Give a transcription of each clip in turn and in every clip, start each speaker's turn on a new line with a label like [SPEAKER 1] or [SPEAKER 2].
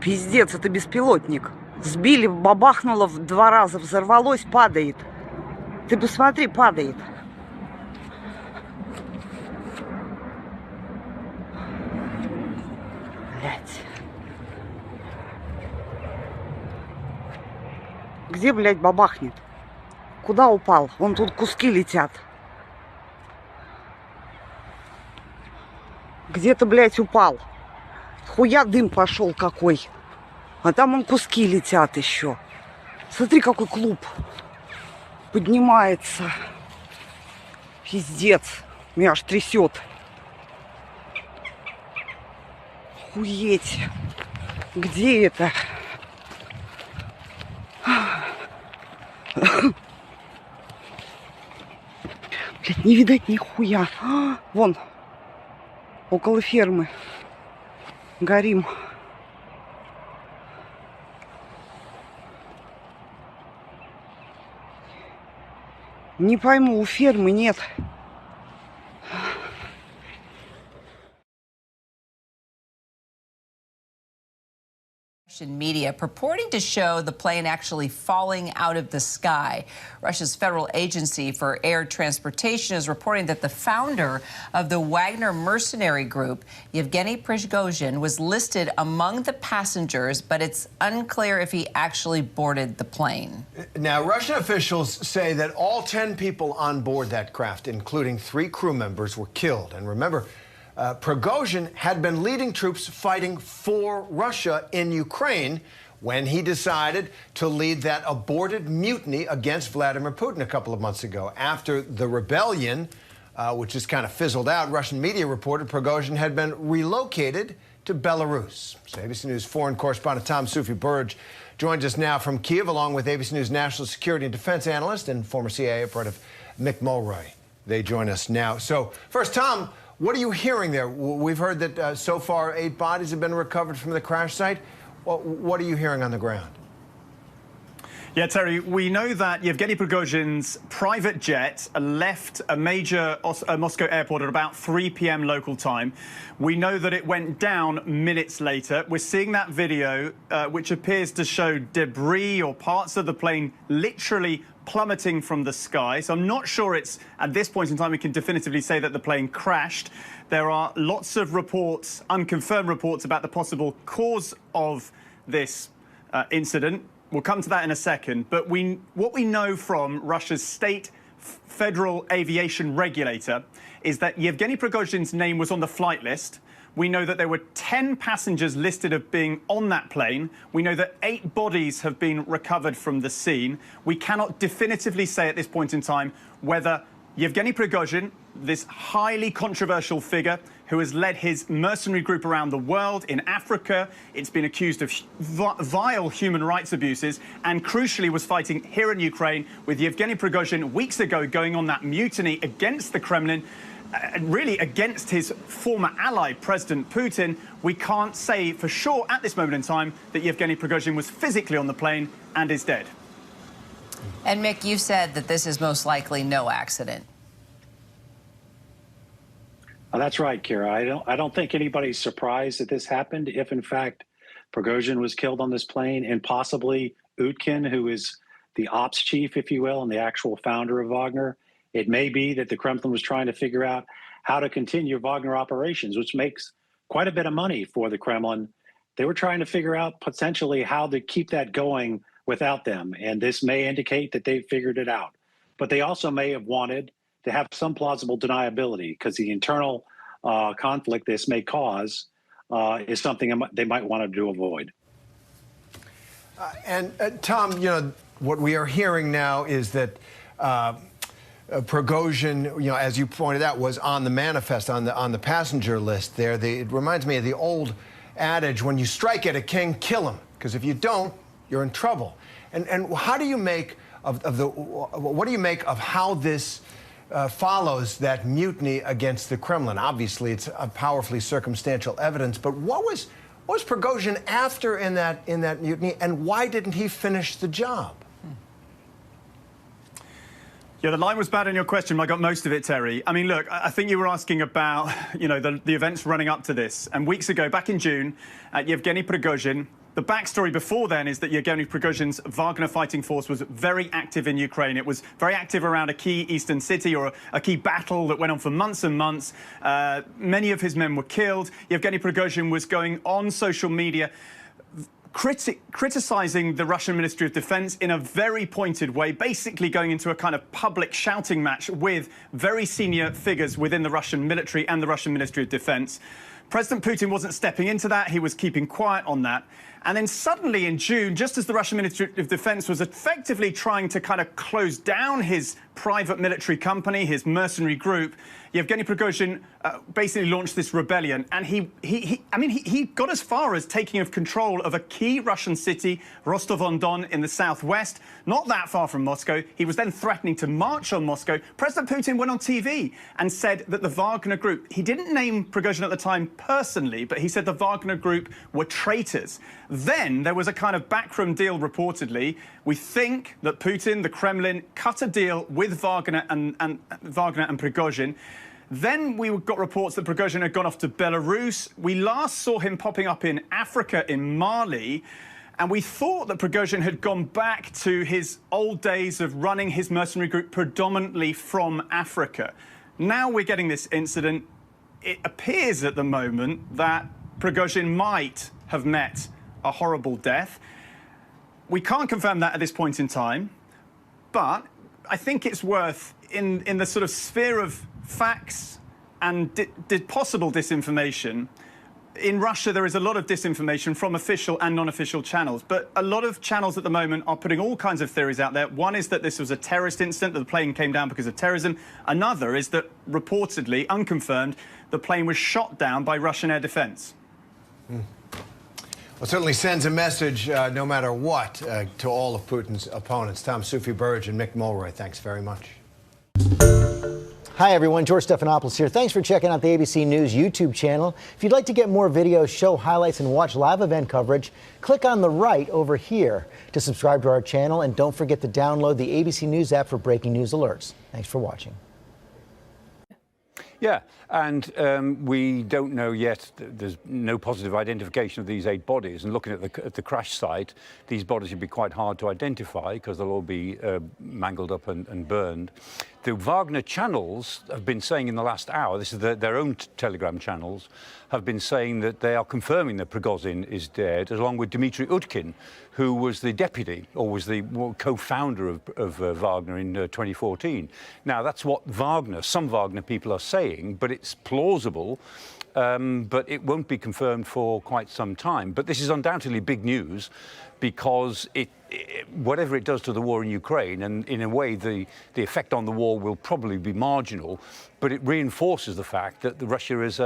[SPEAKER 1] Пиздец, это беспилотник. Сбили, бабахнуло в 2 раза, взорвалось, падает. Ты посмотри, падает. Блядь. Где, блядь, бабахнет? Куда упал? Вон тут куски летят. Где-то, блядь, упал. Хуя дым пошел какой. А там он куски летят еще. Смотри, какой клуб поднимается. Пиздец. Меня аж трясет. Охуеть. Где это? Блядь, не видать нихуя. Вон. Около фермы. Горим. Не пойму, у фермы нет.
[SPEAKER 2] Russian media purporting to show the plane actually falling out of the sky. Russia's Federal Agency for Air Transportation is reporting that the founder of the Wagner mercenary group, Yevgeny Prigozhin, was listed among the passengers, but it's unclear if he actually boarded the plane.
[SPEAKER 3] Now, Russian officials say that all 10 people on board that craft, including 3 crew members, were killed. And remember, Prigozhin had been leading troops fighting for Russia in Ukraine when he decided to lead that aborted mutiny against Vladimir Putin a couple of months ago. After the rebellion, which just kind of fizzled out, Russian media reported Prigozhin had been relocated to Belarus. So ABC News foreign correspondent Tom Sufi-Burge joins us now from Kiev, along with ABC News national security and defense analyst and former CIA operative Mick Mulroy. They join us now. So first, Tom, what are you hearing there? We've heard that so far 8 bodies have been recovered from the crash site. What are you hearing on the ground?
[SPEAKER 4] Yeah, Terry, we know that Yevgeny Prigozhin's private jet left a major Moscow airport at about 3 p.m. local time. We know that it went down minutes later. We're seeing that video, which appears to show debris or parts of the plane literally plummeting from the sky. So I'm not sure it's, at this point in time, we can definitively say that the plane crashed. There are lots of reports, unconfirmed reports, about the possible cause of this incident. We'll come to that in a second. But what we know from Russia's state federal aviation regulator is that Yevgeny Prigozhin's name was on the flight list. We know that there were 10 passengers listed as being on that plane. We know that 8 bodies have been recovered from the scene. We cannot definitively say at this point in time whether Yevgeny Prigozhin, this highly controversial figure who has led his mercenary group around the world, in Africa, it's been accused of vile human rights abuses, and crucially was fighting here in Ukraine with Yevgeny Prigozhin weeks ago going on that mutiny against the Kremlin, really against his former ally, President Putin. We can't say for sure at this moment in time that Yevgeny Prigozhin was physically on the plane and is dead.
[SPEAKER 2] And Mick, you said that this is most likely no accident.
[SPEAKER 5] That's right, Kira. I don't think anybody's surprised that this happened. If in fact Prigozhin was killed on this plane, and possibly Utkin, who is the ops chief, if you will, and the actual founder of Wagner, it may be that the Kremlin was trying to figure out how to continue Wagner operations, which makes quite a bit of money for the Kremlin. They were trying to figure out potentially how to keep that going without them, and this may indicate that they figured it out. But they also may have wanted to have some plausible deniability, because the internal conflict this may cause is something they might want to avoid.
[SPEAKER 3] Tom, you know, what we are hearing now is that Prigozhin, you know, as you pointed out, was on the manifest, on the passenger list there. it reminds me of the old adage, when you strike at a king, kill him, because if you don't, you're in trouble. And how do you make what do you make of how this follows that mutiny against the Kremlin? Obviously, it's a powerfully circumstantial evidence, but what was Prigozhin after in that mutiny, and why didn't he finish the job?
[SPEAKER 4] Yeah, the line was bad in your question, but I got most of it, Terry. I mean, look, I think you were asking about, you know, the events running up to this. And weeks ago, back in June, Yevgeny Prigozhin The backstory before then is that Yevgeny Prigozhin's Wagner fighting force was very active in Ukraine. It was very active around a key eastern city or a key battle that went on for months and months. Many of his men were killed. Yevgeny Prigozhin was going on social media criticizing the Russian Ministry of Defense in a very pointed way, basically going into a kind of public shouting match with very senior figures within the Russian military and the Russian Ministry of Defense. President Putin wasn't stepping into that. He was keeping quiet on that. And then suddenly in June, just as the Russian Ministry of Defense was effectively trying to kind of close down his private military company, his mercenary group, Yevgeny Prigozhin basically launched this rebellion. And he got as far as taking control of a key Russian city, Rostov-on-Don, in the southwest, not that far from Moscow. He was then threatening to march on Moscow. President Putin went on TV and said that the Wagner group, he didn't name Prigozhin at the time personally, but he said the Wagner group were traitors. Then there was a kind of backroom deal reportedly. We think that Putin, the Kremlin, cut a deal with Wagner and Prigozhin. Then we got reports that Prigozhin had gone off to Belarus. We last saw him popping up in Africa, in Mali. And we thought that Prigozhin had gone back to his old days of running his mercenary group predominantly from Africa. Now we're getting this incident. It appears at the moment that Prigozhin might have met a horrible death. We can't confirm that at this point in time, but I think it's worth, in the sort of sphere of facts and possible disinformation. In Russia, there is a lot of disinformation from official and non-official channels, but a lot of channels at the moment are putting all kinds of theories out there. One is that this was a terrorist incident, that the plane came down because of terrorism. Another is that, reportedly, unconfirmed, the plane was shot down by Russian air defense.
[SPEAKER 3] Well, it certainly sends a message, no matter what, to all of Putin's opponents. Tom Sufi Burge and Mick Mulroy, thanks very much.
[SPEAKER 6] Hi, everyone. George Stephanopoulos here. Thanks for checking out the ABC News YouTube channel. If you'd like to get more videos, show highlights, and watch live event coverage, click on the right over here to subscribe to our channel. And don't forget to download the ABC News app for breaking news alerts. Thanks for watching.
[SPEAKER 7] Yeah, and we don't know yet. There's no positive identification of these 8 bodies. And looking at the crash site, these bodies would be quite hard to identify because they'll all be mangled up and burned. The Wagner channels have been saying in the last hour, this is their own Telegram channels, have been saying that they are confirming that Prigozhin is dead, along with Dmitry Utkin, who was the deputy, or was the co-founder of Wagner in 2014. Now, that's what some Wagner people are saying, but it's plausible, but it won't be confirmed for quite some time. But this is undoubtedly big news, because whatever it does to the war in Ukraine, and in a way the effect on the war will probably be marginal, but it reinforces the fact that Russia is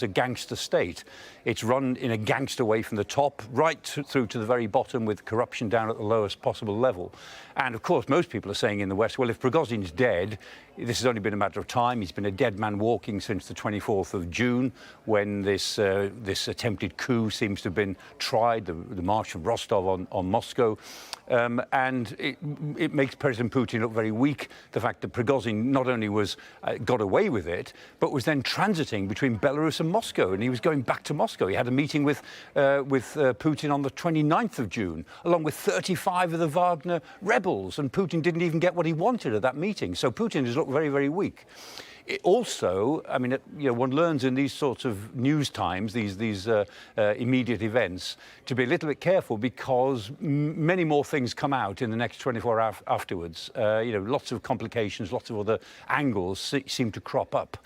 [SPEAKER 7] a gangster state. It's run in a gangster way from the top right through to the very bottom, with corruption down at the lowest possible level. And of course, most people are saying in the West, well, if Prigozhin's dead, this has only been a matter of time. He's been a dead man walking since the 24th of June, when this attempted coup seems to have been tried, the march from Rostov on Moscow. And it makes President Putin look very weak, the fact that Prigozhin not only got away with it, but was then transiting between Belarus and Moscow, and he was going back to Moscow. He had a meeting with Putin on the 29th of June, along with 35 of the Wagner rebels, and Putin didn't even get what he wanted at that meeting. So Putin has looked very, very weak. It also, I mean, one learns in these sorts of news times, these immediate events, to be a little bit careful, because many more things come out in the next 24 hours afterwards. Lots of complications, lots of other angles seem to crop up.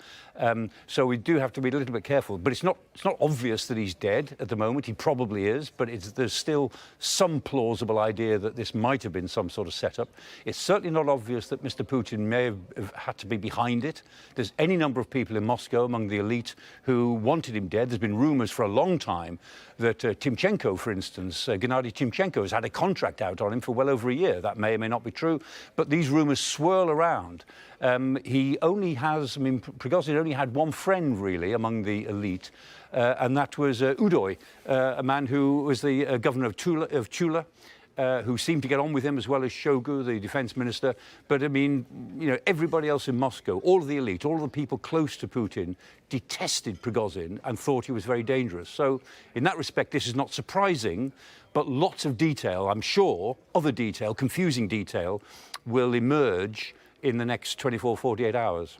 [SPEAKER 7] So we do have to be a little bit careful. But it's not obvious that he's dead at the moment. He probably is, but there's still some plausible idea that this might have been some sort of setup. It's certainly not obvious that Mr. Putin may have had to be behind it. There's any number of people in Moscow among the elite who wanted him dead. There's been rumors for a long time that Timchenko, for instance, Gennady Timchenko, has had a contract out on him for well over a year. That may or may not be true, but these rumors swirl around. Prigozhin only had one friend, really, among the elite, and that was Udoy, a man who was the governor of Tula, who seemed to get on with him, as well as Shoigu, the defense minister. But I mean, you know, everybody else in Moscow, all of the elite, all of the people close to Putin, detested Prigozhin and thought he was very dangerous. So in that respect, this is not surprising, but lots of detail, I'm sure, other detail, confusing detail, will emerge in the next 24, 48 hours.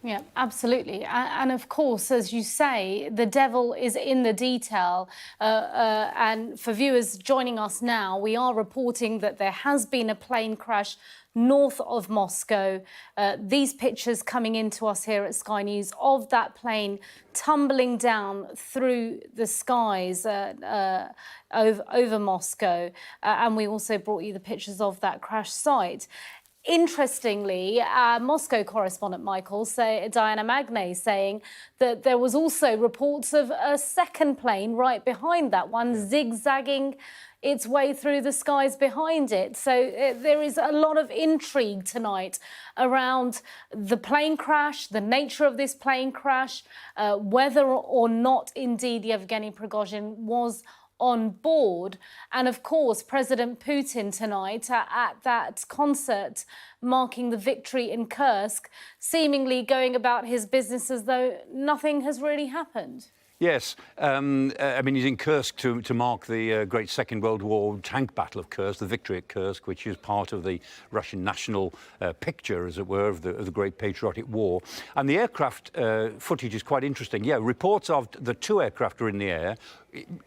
[SPEAKER 8] Yeah, absolutely. And of course, as you say, the devil is in the detail. And for viewers joining us now, we are reporting that there has been a plane crash north of Moscow. These pictures coming into us here at Sky News of that plane tumbling down through the skies over Moscow. And we also brought you the pictures of that crash site. Interestingly, Moscow correspondent Diana Magnay saying that there was also reports of a second plane right behind that one, zigzagging its way through the skies behind it. So there is a lot of intrigue tonight around the plane crash, the nature of this plane crash, whether or not indeed Yevgeny Prigozhin was on board. And of course, President Putin tonight at that concert marking the victory in Kursk, seemingly going about his business as though nothing has really happened.
[SPEAKER 7] Yes, I mean, he's in Kursk to mark the Great Second World War tank battle of Kursk, the victory at Kursk, which is part of the Russian national picture, as it were, of the Great Patriotic War. And the aircraft footage is quite interesting. Yeah, reports of the two aircraft are in the air.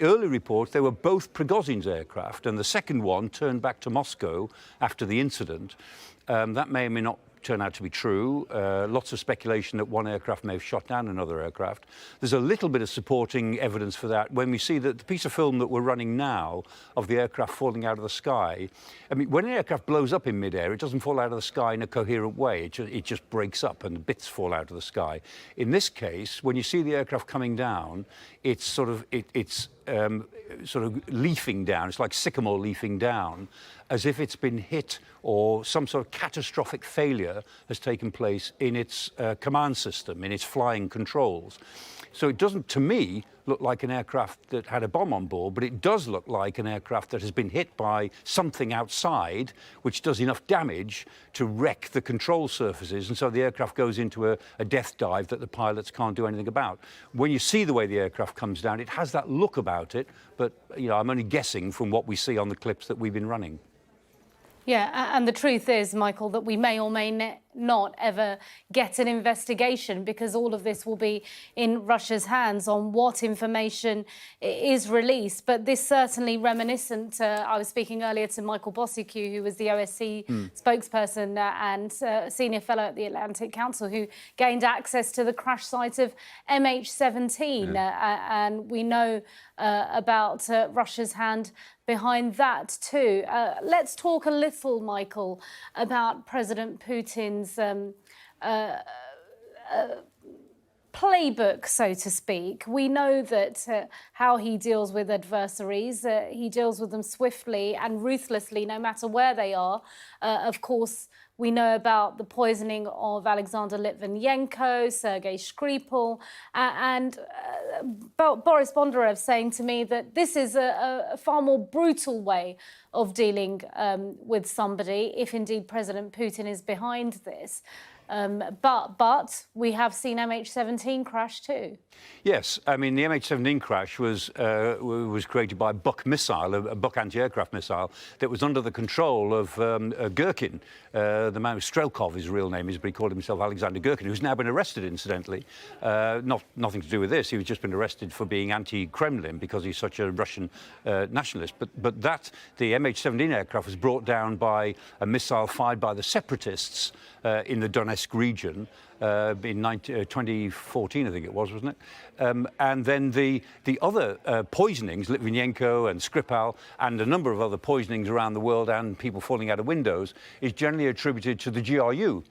[SPEAKER 7] Early reports, they were both Prigozhin's aircraft, and the second one turned back to Moscow after the incident. That may or may not turn out to be true. Lots of speculation that one aircraft may have shot down another aircraft. There's a little bit of supporting evidence for that when we see that the piece of film that we're running now of the aircraft falling out of the sky. I mean, when an aircraft blows up in midair, it doesn't fall out of the sky in a coherent way. It just breaks up and bits fall out of the sky. In this case, when you see the aircraft coming down, it's sort of leafing down. It's like sycamore leafing down, as if it's been hit or some sort of catastrophic failure has taken place in its command system, in its flying controls. So it doesn't, to me, look like an aircraft that had a bomb on board, but it does look like an aircraft that has been hit by something outside, which does enough damage to wreck the control surfaces, and so the aircraft goes into a death dive that the pilots can't do anything about. When you see the way the aircraft comes down, it has that look about it, but you know, I'm only guessing from what we see on the clips that we've been running.
[SPEAKER 8] Yeah, and the truth is, Michael, that we may or may not ever get an investigation, because all of this will be in Russia's hands on what information is released. But this certainly reminiscent, I was speaking earlier to Michael Bosicu, who was the OSCE spokesperson and senior fellow at the Atlantic Council, who gained access to the crash site of MH17. And we know about Russia's hand behind that too. Let's talk a little, Michael, about President Putin's playbook, so to speak. We know that how he deals with adversaries, he deals with them swiftly and ruthlessly, no matter where they are. Of course, we know about the poisoning of Alexander Litvinenko, Sergei Skripal, and Boris Bondarev saying to me that this is a far more brutal way of dealing with somebody, if indeed President Putin is behind this. But we have seen MH17 crash too.
[SPEAKER 7] Yes, I mean, the MH17 crash was created by a Buk missile, a Buk anti-aircraft missile, that was under the control of Gherkin, the man, Strelkov, his real name is, but he called himself Alexander Gherkin, who's now been arrested, incidentally. Nothing to do with this. He was just been arrested for being anti-Kremlin because he's such a Russian nationalist. But the MH17 aircraft was brought down by a missile fired by the separatists in the Donetsk region in 2014, I think it was, wasn't it? And then the other poisonings, Litvinenko and Skripal, and a number of other poisonings around the world and people falling out of windows, is generally attributed to the GRU.